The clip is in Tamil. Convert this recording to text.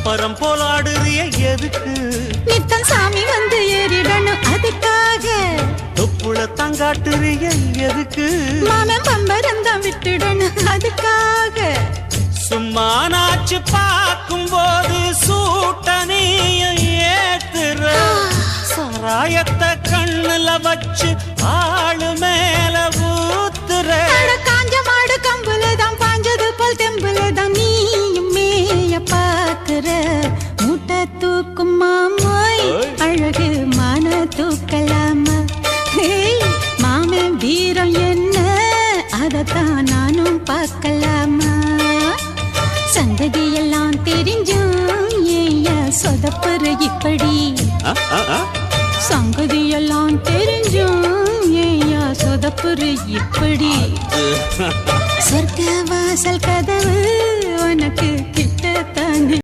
பம்பரம் போல ஆடுறிய எதுக்கு? நித்தம் சாமி வந்து ஏறிடணும் அதுக்காக. தொப்புள தங்காட்டுறிய எதுக்கு? மாமன் பம்பரம் தான் விட்டுடணும் அதுக்காக. சும்மா நாச்சு பார்க்கும் போது சூட்டனையும் ஏத்துற. சாராயத்தை கண்ணுல வச்சு ஆளு மேல ஊத்துற. காஞ்ச மாடு கம்புலதான் பாஞ்சது போல் தெம்புலதான் நீயும் மேய பாக்குற. மூட்டை தூக்கும் மாமாய் அழகு மான தூக்கலாமா? மாமன் வீரம் என்ன அதத்தான் நானும் பார்க்கலாமா? சந்ததியெல்லாம் தெரிஞ்சும் ஏயா சொதப்புற இப்படி? சங்கதியெல்லாம் தெரிஞ்சும் ஏயா சொதப்புற இப்படி? சொர்க்க வாசல் கதவு உனக்கு கிட்டத்தானே